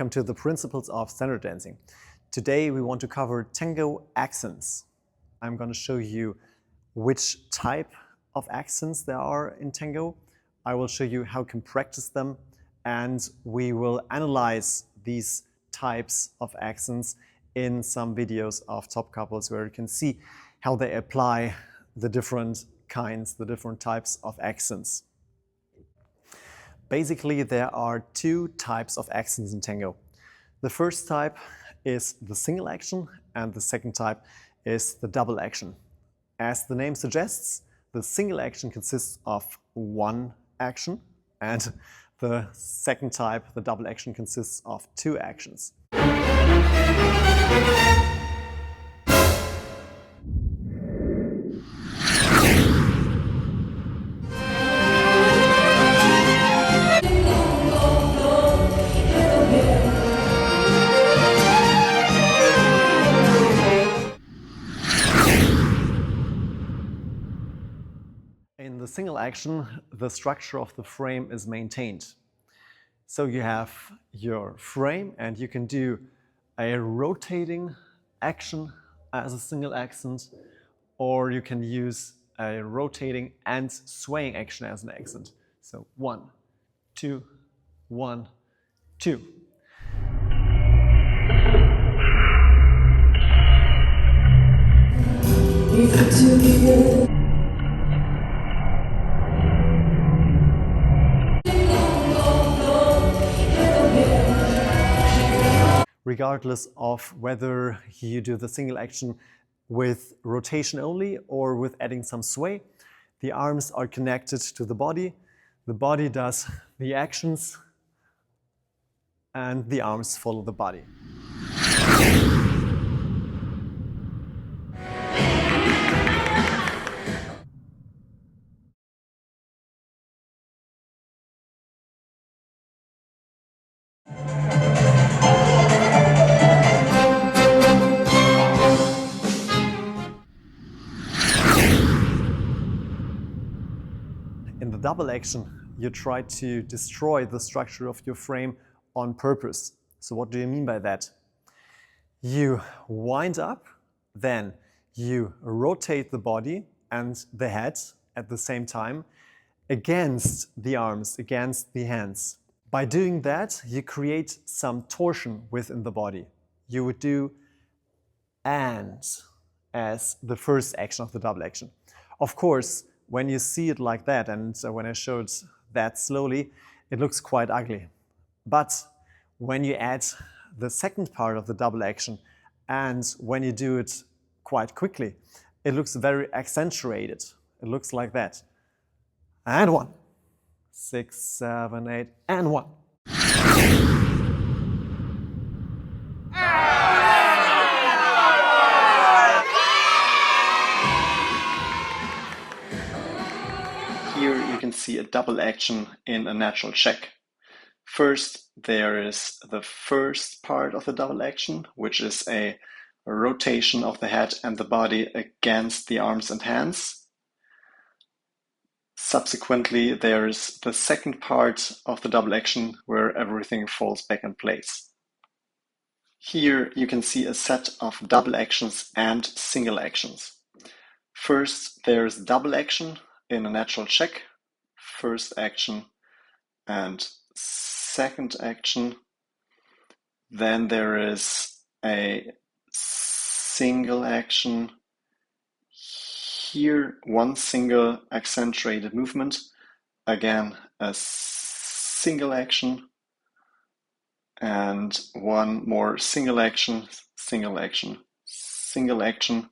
Welcome to the Principles of Standard Dancing. Today we want to cover Tango accents. I'm going to show you which type of accents there are in Tango. I will show you how you can practice them, and we will analyze these types of accents in some videos of top couples where you can see how they apply the different kinds, the different types of accents. Basically, there are two types of accents in Tango. The first type is the single action, and the second type is the double action. As the name suggests, the single action consists of one action, and the second type, the double action, consists of two actions. In the single action, the structure of the frame is maintained. So you have your frame, and you can do a rotating action as a single accent, or you can use a rotating and swaying action as an accent. So 1, 2, 1, 2. Regardless of whether you do the single action with rotation only or with adding some sway, the arms are connected to the body does the actions, and the arms follow the body. In the double action, you try to destroy the structure of your frame on purpose. So what do you mean by that? You wind up, then you rotate the body and the head at the same time against the arms, against the hands. By doing that, you create some torsion within the body. You would do "and" as the first action of the double action. Of course, when you see it like that, and when I showed that slowly, it looks quite ugly. But when you add the second part of the double action, and when you do it quite quickly, it looks very accentuated. It looks like that. And 1, 6, 7, 8, and 1. Here you can see a double action in a natural check. First, there is the first part of the double action, which is a rotation of the head and the body against the arms and hands. Subsequently, there is the second part of the double action where everything falls back in place. Here you can see a set of double actions and single actions. First, there is double action in a natural check, first action and second action. Then there is a single action. Here, one single accentuated movement. Again, a single action. And one more single action, single action, single action.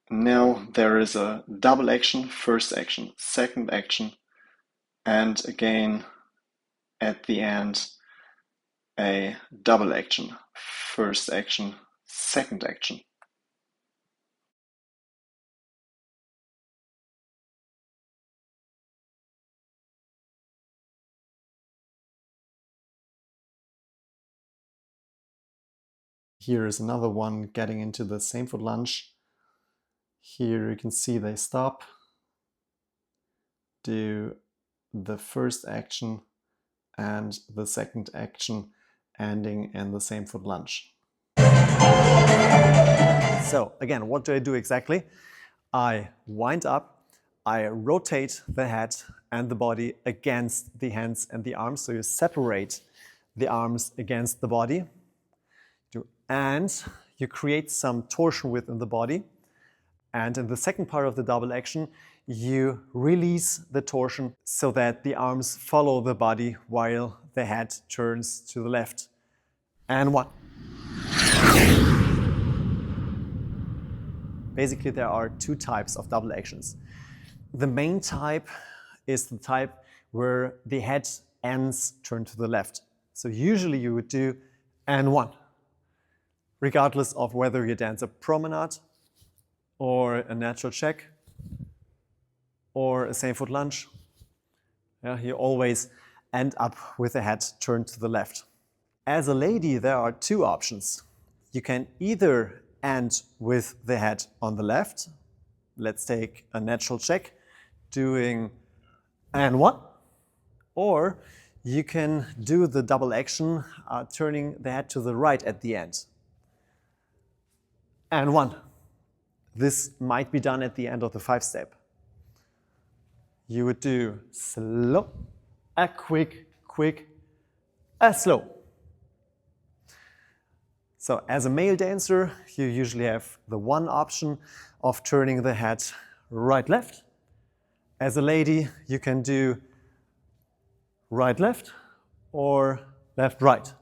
Now there is a double action, first action, second action, and again at the end a double action, first action, second action. Here is another one getting into the same foot lunge. Here you can see they stop, do the first action and the second action ending in the same foot lunge. So again, what do I do exactly? I wind up, I rotate the head and the body against the hands and the arms. So you separate the arms against the body. And you create some torsion within the body. And in the second part of the double action, you release the torsion so that the arms follow the body while the head turns to the left. And one. Basically, there are two types of double actions. The main type is the type where the head ends turn to the left. So usually you would do and one, regardless of whether you dance a promenade or a natural check or a same foot lunge. Yeah, you always end up with the head turned to the left. As a lady, there are two options. You can either end with the head on the left. Let's take a natural check, doing and one. Or you can do the double action, turning the head to the right at the end. And one. This might be done at the end of the 5-step. You would do slow, a quick, quick, a slow. So as a male dancer, you usually have the one option of turning the head right-left. As a lady, you can do right-left or left-right.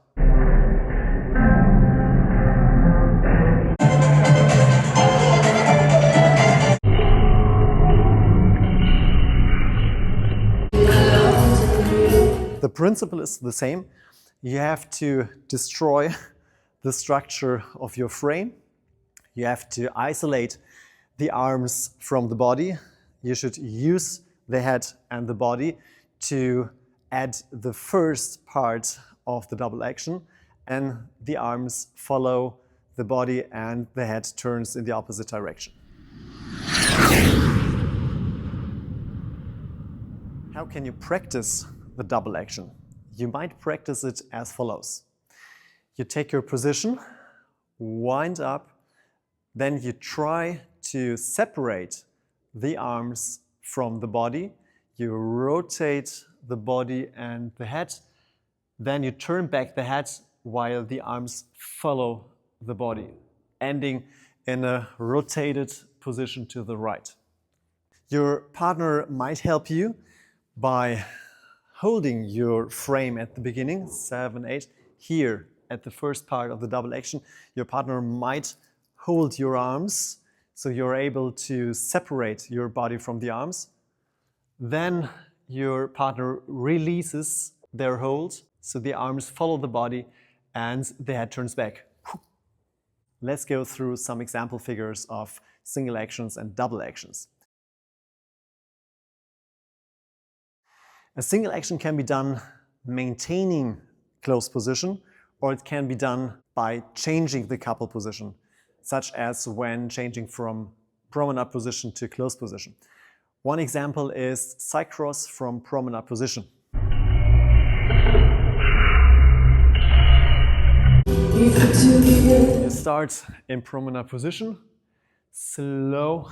The principle is the same. You have to destroy the structure of your frame. You have to isolate the arms from the body. You should use the head and the body to add the first part of the double action, and the arms follow the body and the head turns in the opposite direction. How can you practice the double action? You might practice it as follows. You take your position, wind up, then you try to separate the arms from the body. You rotate the body and the head, then you turn back the head while the arms follow the body, ending in a rotated position to the right. Your partner might help you by holding your frame at the beginning, 7, 8, here at the first part of the double action. Your partner might hold your arms so you're able to separate your body from the arms. Then your partner releases their hold so the arms follow the body and the head turns back. Let's go through some example figures of single actions and double actions. A single action can be done maintaining close position, or it can be done by changing the couple position, such as when changing from promenade position to close position. One example is side cross from promenade position. You start in promenade position, slow,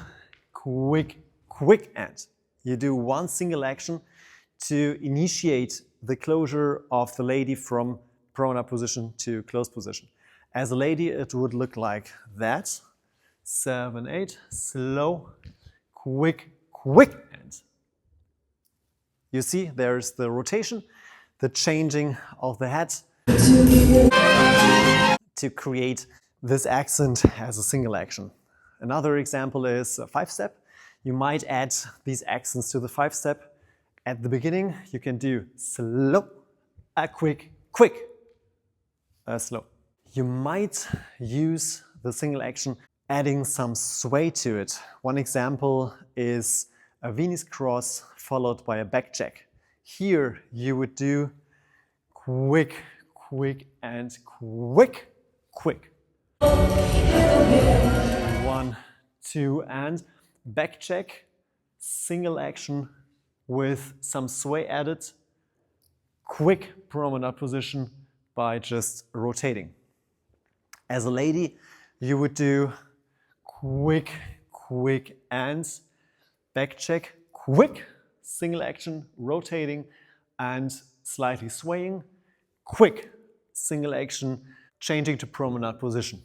quick, quick end. You do one single action to initiate the closure of the lady from promenade position to close position. As a lady, it would look like that. 7, 8, slow, quick, quick end. You see, there's the rotation, the changing of the head to create this accent as a single action. Another example is a 5-step. You might add these accents to the 5-step. At the beginning, you can do slow, a quick, quick, a slow. You might use the single action adding some sway to it. One example is a Venus cross followed by a back check. Here you would do quick, quick, and quick, quick. 1, 2, and back check, single action with some sway added, quick promenade position, by just rotating. As a lady, you would do quick, quick and back check, quick, single action, rotating and slightly swaying, quick, single action, changing to promenade position.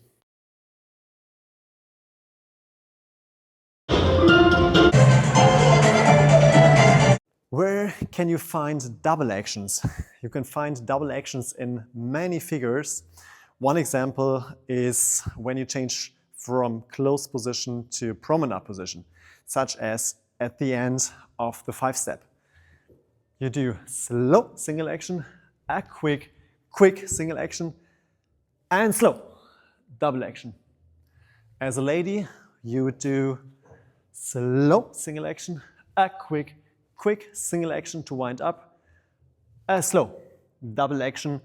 Where can you find double actions? You can find double actions in many figures. One example is when you change from closed position to promenade position, such as at the end of the 5-step. You do slow single action, a quick, quick single action, and slow double action. As a lady, you would do slow single action, a quick, quick single action to wind up, a slow double action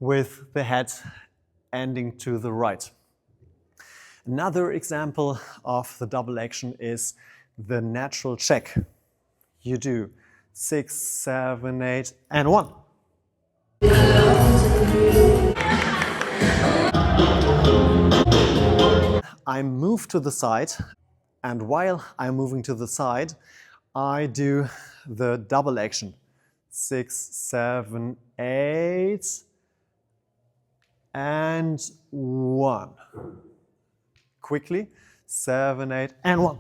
with the head ending to the right. Another example of the double action is the natural check. You do 6, 7, 8, and 1. I move to the side, and while I'm moving to the side, I do the double action. 6, 7, 8, and 1. Quickly, 7, 8, and 1.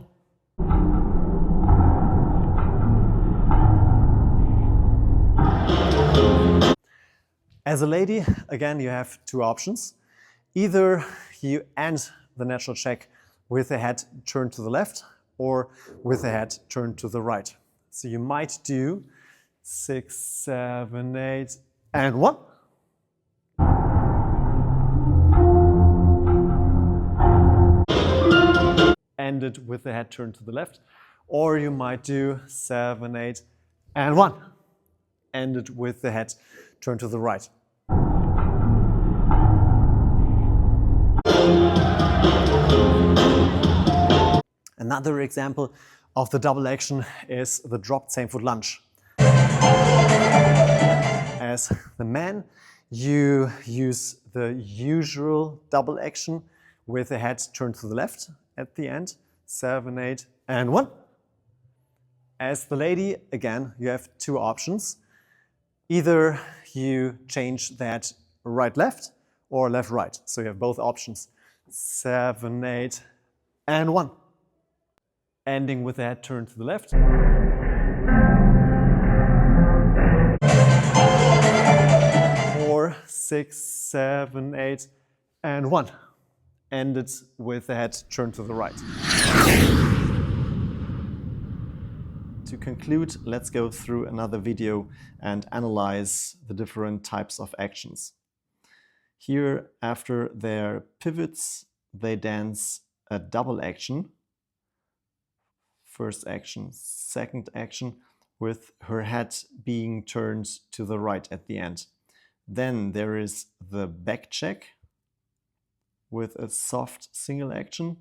As a lady, again, you have two options. Either you end the natural check with the head turned to the left or with the head turned to the right. So you might do 6, 7, 8, and 1. Ended with the head turned to the left. Or you might do 7, 8, and 1. Ended with the head turned to the right. Another example of the double action is the dropped same foot lunge. As the man, you use the usual double action with the head turned to the left at the end, 7, 8, and 1. As the lady, again, you have two options. Either you change that right-left or left-right. So you have both options, 7, 8, and 1. Ending with the head turned to the left. Or 6, 7, 8, and 1. Ended with the head turned to the right. To conclude, let's go through another video and analyze the different types of actions. Here, after their pivots, they dance a double action. First action, second action, with her head being turned to the right at the end. Then there is the back check with a soft single action.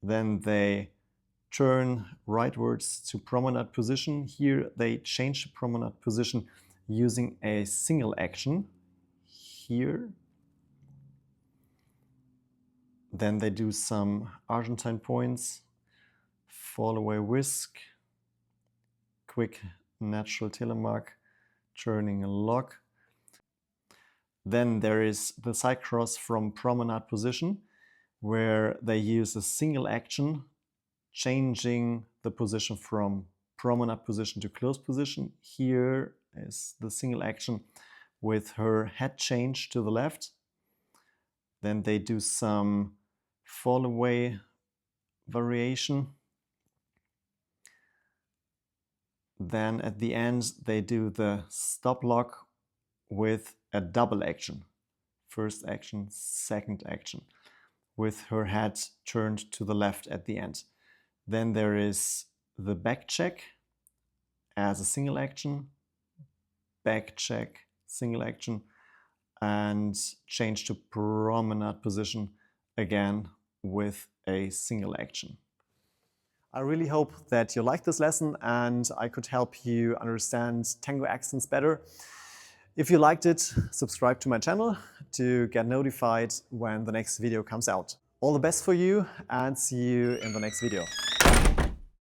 Then they turn rightwards to promenade position. Here they change the promenade position using a single action. Here. Then they do some Argentine points, fall away whisk, quick natural telemark, turning a lock. Then there is the side cross from promenade position, where they use a single action, changing the position from promenade position to closed position. Here is the single action with her head change to the left. Then they do some fall away variation. Then at the end they do the stop lock with a double action. First action, second action, with her head turned to the left at the end. Then there is the back check as a single action, back check, single action, and change to promenade position again with a single action. I really hope that you liked this lesson and I could help you understand tango accents better. If you liked it, subscribe to my channel to get notified when the next video comes out. All the best for you and see you in the next video.